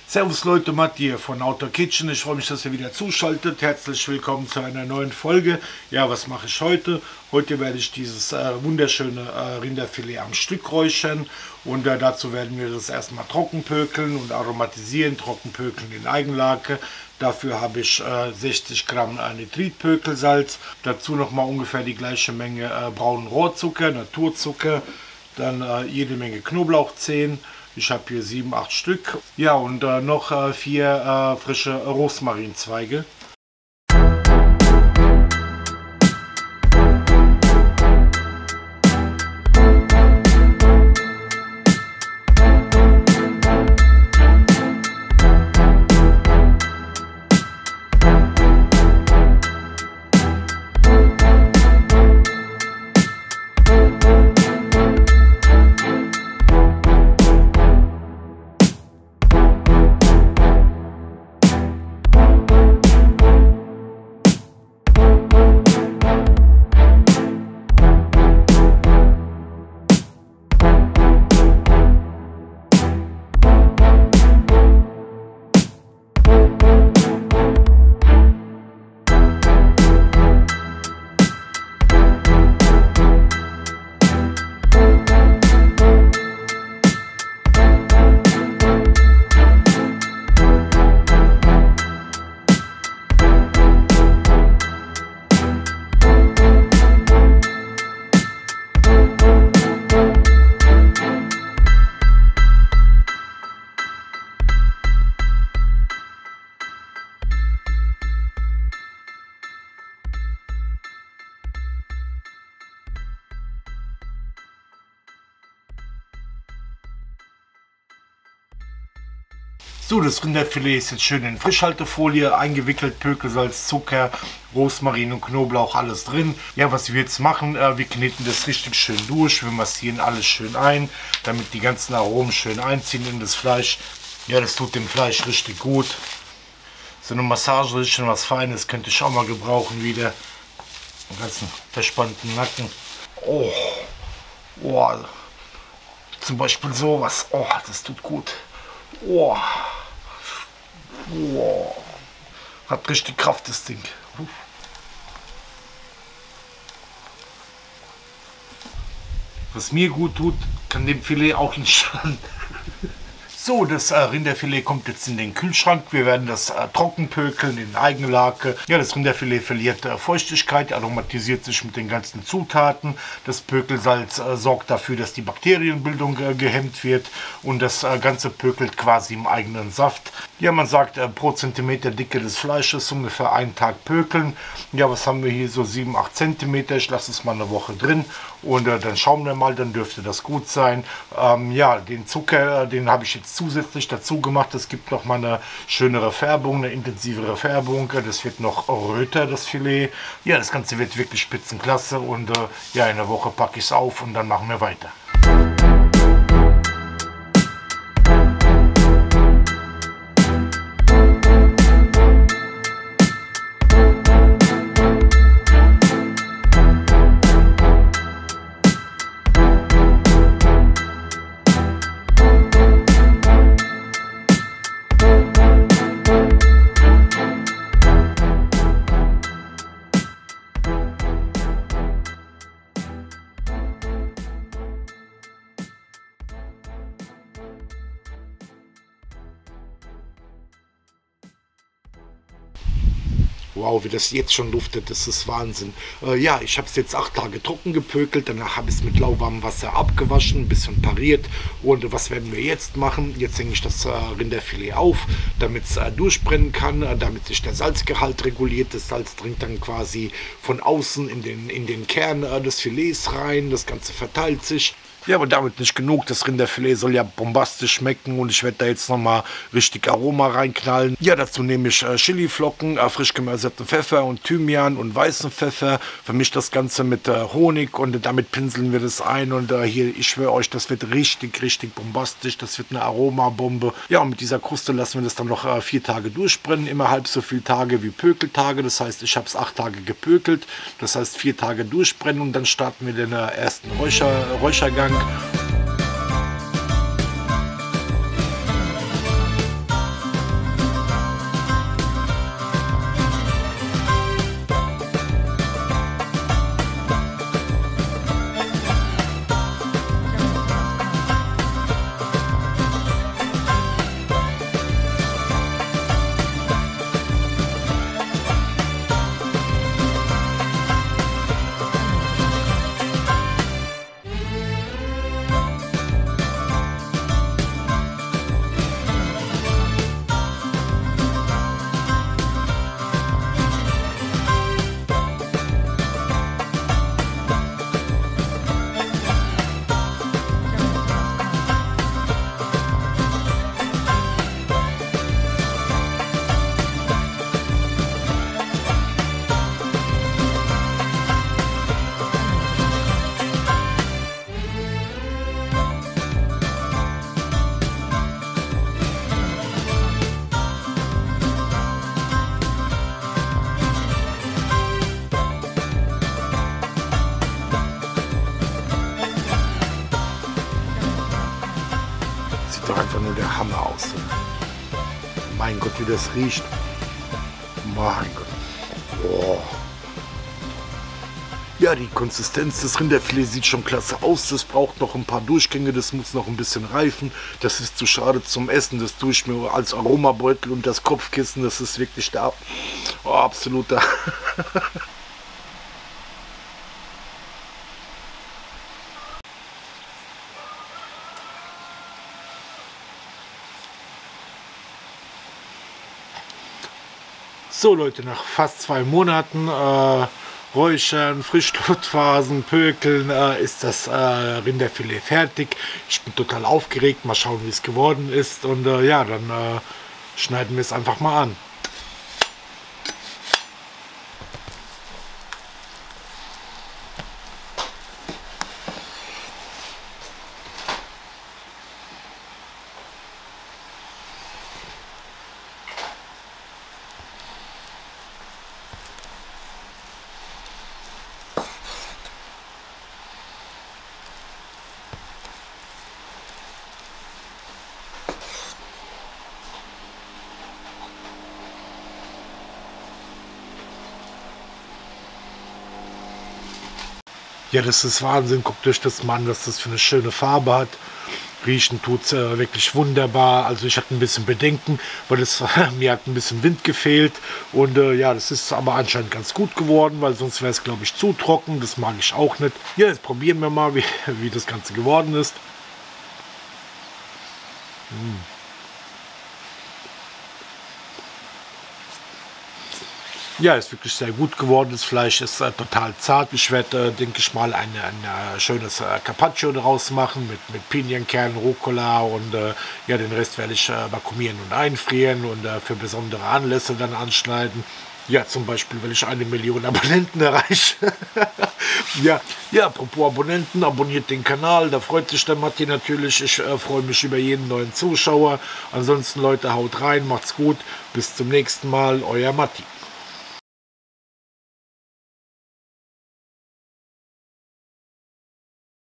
Servus Leute, Matt hier von Outdoor Kitchen. Ich freue mich, dass ihr wieder zuschaltet. Herzlich willkommen zu einer neuen Folge. Ja, was mache ich heute? Heute werde ich dieses wunderschöne Rinderfilet am Stück räuchern. Und dazu werden wir das erstmal trockenpökeln und aromatisieren. Trockenpökeln in Eigenlake. Dafür habe ich 60 Gramm Nitritpökelsalz. Dazu nochmal ungefähr die gleiche Menge braunen Rohrzucker, Naturzucker. Dann jede Menge Knoblauchzehen. Ich habe hier 7, 8 Stück. Ja, und noch 4 frische Rosmarinzweige. So, das Rinderfilet ist jetzt schön in Frischhaltefolie eingewickelt, Pökelsalz, Zucker, Rosmarin und Knoblauch, alles drin. Ja, was wir jetzt machen, wir kneten das richtig schön durch, wir massieren alles schön ein, damit die ganzen Aromen schön einziehen in das Fleisch. Ja, das tut dem Fleisch richtig gut. So eine Massage ist schon was Feines, könnte ich auch mal gebrauchen wieder. Den ganzen verspannten Nacken. Oh, oh. Zum Beispiel sowas, oh, das tut gut. Oh. Oh. Hat richtig Kraft, das Ding. Was mir gut tut, kann dem Filet auch nicht schaden. So, das Rinderfilet kommt jetzt in den Kühlschrank. Wir werden das trockenpökeln in Eigenlake. Ja, das Rinderfilet verliert Feuchtigkeit, aromatisiert sich mit den ganzen Zutaten. Das Pökelsalz sorgt dafür, dass die Bakterienbildung gehemmt wird. Und das Ganze pökelt quasi im eigenen Saft. Ja, man sagt pro Zentimeter Dicke des Fleisches ungefähr einen Tag pökeln. Ja, was haben wir hier? So 7, 8 Zentimeter. Ich lasse es mal eine Woche drin. Und dann schauen wir mal, dann dürfte das gut sein. Ja, den Zucker, den habe ich jetzt zusätzlich dazu gemacht. Es gibt noch mal eine schönere Färbung, eine intensivere Färbung. Das wird noch röter, das Filet. Ja, das Ganze wird wirklich spitzenklasse. Und ja, in der Woche packe ich es auf und dann machen wir weiter. Wow, wie das jetzt schon duftet, das ist Wahnsinn. Ja, ich habe es jetzt 8 Tage trocken gepökelt, danach habe ich es mit lauwarmem Wasser abgewaschen, ein bisschen pariert. Und was werden wir jetzt machen? Jetzt hänge ich das Rinderfilet auf, damit es durchbrennen kann, damit sich der Salzgehalt reguliert. Das Salz dringt dann quasi von außen in den Kern des Filets rein, das Ganze verteilt sich. Ja, aber damit nicht genug. Das Rinderfilet soll ja bombastisch schmecken und ich werde da jetzt nochmal richtig Aroma reinknallen. Ja, dazu nehme ich Chiliflocken, frisch gemörserten Pfeffer und Thymian und weißen Pfeffer. Vermische das Ganze mit Honig und damit pinseln wir das ein. Und hier, ich schwöre euch, das wird richtig, richtig bombastisch. Das wird eine Aromabombe. Ja, und mit dieser Kruste lassen wir das dann noch 4 Tage durchbrennen. Immer halb so viele Tage wie Pökeltage. Das heißt, ich habe es 8 Tage gepökelt. Das heißt, 4 Tage durchbrennen und dann starten wir den ersten Räuchergang. Doch einfach nur der Hammer aus. Mein Gott, wie das riecht. Mein Gott. Boah. Ja, die Konsistenz des Rinderfilets sieht schon klasse aus. Das braucht noch ein paar Durchgänge, das muss noch ein bisschen reifen. Das ist zu schade zum Essen. Das tue ich mir als Aromabeutel und das Kopfkissen. Das ist wirklich der absolute... So Leute, nach fast 2 Monaten Räuchern, Frischluftphasen, Pökeln ist das Rinderfilet fertig. Ich bin total aufgeregt, mal schauen wie es geworden ist und ja, dann schneiden wir es einfach mal an. Ja, das ist Wahnsinn. Guckt euch das mal an, was das für eine schöne Farbe hat. Riechen tut es wirklich wunderbar. Also ich hatte ein bisschen Bedenken, weil es mir hat ein bisschen Wind gefehlt. Und ja, das ist aber anscheinend ganz gut geworden, weil sonst wäre es, glaube ich, zu trocken. Das mag ich auch nicht. Ja, jetzt probieren wir mal, wie das Ganze geworden ist. Ja, ist wirklich sehr gut geworden. Das Fleisch ist total zart. Ich werde, denke ich mal, ein schönes Carpaccio daraus machen mit Pinienkernen, Rucola und ja, den Rest werde ich vakuumieren und einfrieren und für besondere Anlässe dann anschneiden. Ja, zum Beispiel, wenn ich 1 Million Abonnenten erreiche. Ja, apropos Abonnenten, abonniert den Kanal, da freut sich der Matti natürlich. Ich freue mich über jeden neuen Zuschauer. Ansonsten, Leute, haut rein, macht's gut. Bis zum nächsten Mal, euer Matti.